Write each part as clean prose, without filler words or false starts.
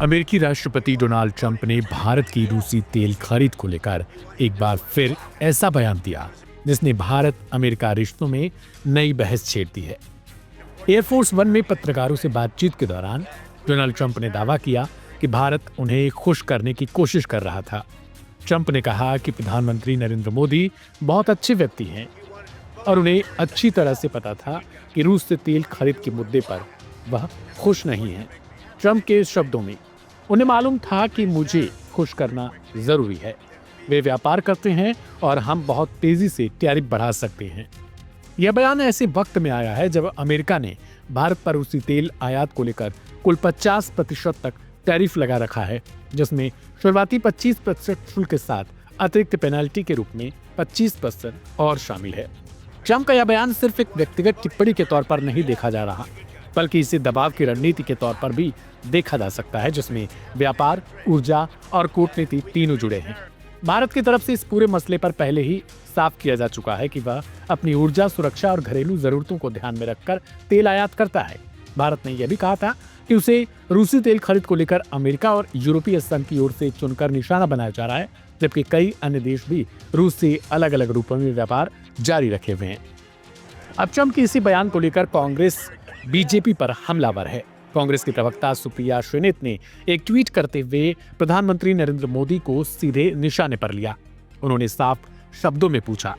अमेरिकी राष्ट्रपति Donald Trump ने भारत की रूसी तेल खरीद को लेकर एक बार फिर ऐसा बयान दिया जिसने भारत अमेरिका रिश्तों में नई बहस छेड़ दी है। एयरफोर्स वन में पत्रकारों से बातचीत के दौरान डोनाल्ड ट्रंप ने दावा किया कि भारत उन्हें खुश करने की कोशिश कर रहा था। ट्रंप ने कहा कि प्रधानमंत्री नरेंद्र मोदी बहुत अच्छे व्यक्ति हैं और उन्हें अच्छी तरह से पता था कि रूस से तेल खरीद के मुद्दे पर वह खुश नहीं है। ट्रंप के शब्दों में, उन्हें मालूम था कि मुझे खुश करना जरूरी है। वे व्यापार करते हैं और हम बहुत तेजी से टैरिफ बढ़ा सकते हैं। यह बयान ऐसे वक्त में आया है जब अमेरिका ने भारत पर रूसी तेल आयात को लेकर कुल 50% तक टैरिफ लगा रखा है, जिसमें शुरुआती 25% शुल्क के साथ अतिरिक्त पेनाल्टी के रूप में 25% और शामिल है। ट्रंप का यह बयान सिर्फ एक व्यक्तिगत टिप्पणी के तौर पर नहीं देखा जा रहा, बल्कि इसे दबाव की रणनीति के तौर पर भी देखा जा सकता है, जिसमें व्यापार, ऊर्जा और कूटनीति तीनों जुड़े हैं। भारत की तरफ से इस पूरे मसले पर पहले ही साफ किया जा चुका है कि वह अपनी ऊर्जा सुरक्षा और घरेलू जरूरतों को ध्यान में रखकर तेल आयात करता है। भारत ने यह भी कहा था कि उसे रूसी तेल खरीद को लेकर अमेरिका और यूरोपीय संघ की ओर से चुनकर निशाना बनाया जा रहा है, जबकि कई अन्य देश भी रूस से अलग अलग रूपों में व्यापार जारी रखे हुए हैं। अब ट्रंप के इसी बयान को लेकर कांग्रेस बीजेपी पर हमलावर है। कांग्रेस की प्रवक्ता सुप्रिया श्रीनेत ने एक ट्वीट करते हुए प्रधानमंत्री नरेंद्र मोदी को सीधे निशाने पर लिया। उन्होंने साफ शब्दों में पूछा।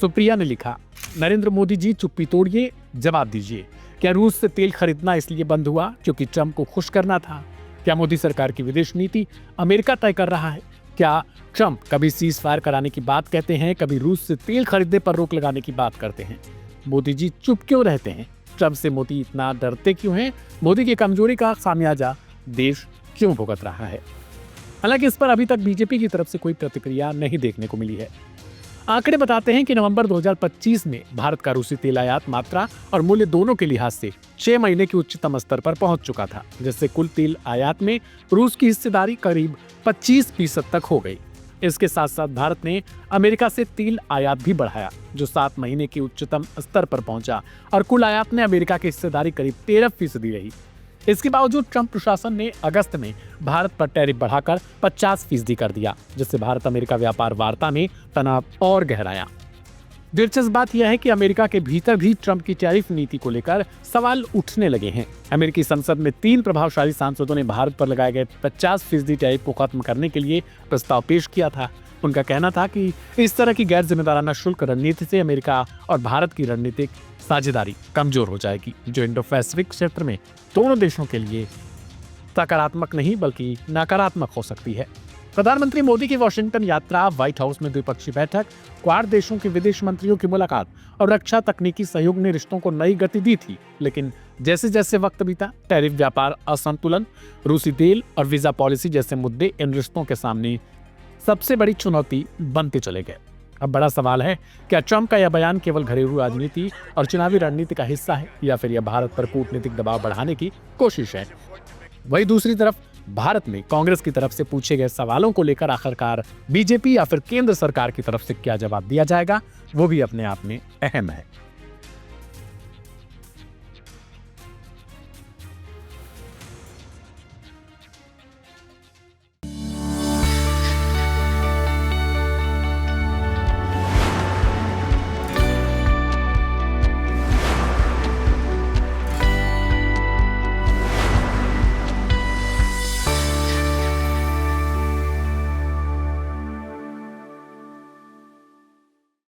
सुप्रिया ने लिखा, नरेंद्र मोदी जी चुप्पी तोड़िए, जवाब दीजिए। क्या रूस से तेल खरीदना इसलिए बंद हुआ क्योंकि ट्रंप को खुश करना था? क्या मोदी सरकार की विदेश नीति अमेरिका तय कर रहा है? क्या ट्रंप कभी सीज फायर कराने की बात कहते हैं, कभी रूस से तेल खरीदने पर रोक लगाने की बात करते हैं? मोदी जी चुप क्यों रहते हैं? ट्रंप से मोदी इतना डरते क्यों हैं? मोदी की कमजोरी का खामियाजा देश क्यों भुगत रहा है? हालांकि इस पर अभी तक बीजेपी की तरफ से कोई प्रतिक्रिया नहीं देखने को मिली है। आंकड़े बताते हैं कि नवंबर 2025 में भारत का रूसी तेल आयात मात्रा और मूल्य दोनों के लिहाज से 6 महीने के उच्चतम स्तर पर पहुंच चुका था, जिससे कुल तेल आयात में रूस की हिस्सेदारी करीब 25% तक हो गई। इसके साथ साथ भारत ने अमेरिका से तेल आयात भी बढ़ाया, जो 7 महीने के उच्चतम स्तर पर पहुंचा और कुल आयात में अमेरिका की हिस्सेदारी करीब 13% रही। इसके बावजूद ट्रंप प्रशासन ने अगस्त में भारत पर टैरिफ बढ़ाकर 50% कर दिया, जिससे भारत अमेरिका व्यापार वार्ता में तनाव और गहराया। दिलचस्प बात यह है कि अमेरिका के भीतर भी ट्रंप की टैरिफ नीति को लेकर सवाल उठने लगे हैं। अमेरिकी संसद में 3 प्रभावशाली सांसदों ने भारत पर लगाए गए 50% टैरिफ को खत्म करने के लिए प्रस्ताव पेश किया था। उनका कहना था कि इस तरह की गैर जिम्मेदाराना शुल्क रणनीति से अमेरिका और भारत की रणनीतिक साझेदारी कमजोर हो जाएगी, जो इंडो पैसिफिक क्षेत्र में दोनों देशों के लिए सकारात्मक नहीं बल्कि नकारात्मक हो सकती है। प्रधानमंत्री मोदी की वॉशिंगटन यात्रा, व्हाइट हाउस में द्विपक्षीय बैठक, क्वाड देशों के विदेश मंत्रियों की मुलाकात और रक्षा तकनीकी सहयोग ने रिश्तों को नई गति दी थी। लेकिन जैसे जैसे वक्त बीता, टैरिफ, व्यापार असंतुलन, रूसी तेल और वीजा पॉलिसी जैसे मुद्दे इन रिश्तों के सामने सबसे बड़ी चुनौती बनते चले गए। अब बड़ा सवाल है, क्या ट्रंप का यह बयान केवल घरेलू राजनीति और चुनावी रणनीति का हिस्सा है, या फिर यह भारत पर कूटनीतिक दबाव बढ़ाने की कोशिश है? वहीं दूसरी तरफ भारत में कांग्रेस की तरफ से पूछे गए सवालों को लेकर आखिरकार बीजेपी या फिर केंद्र सरकार की तरफ से क्या जवाब दिया जाएगा, वो भी अपने आप में अहम है।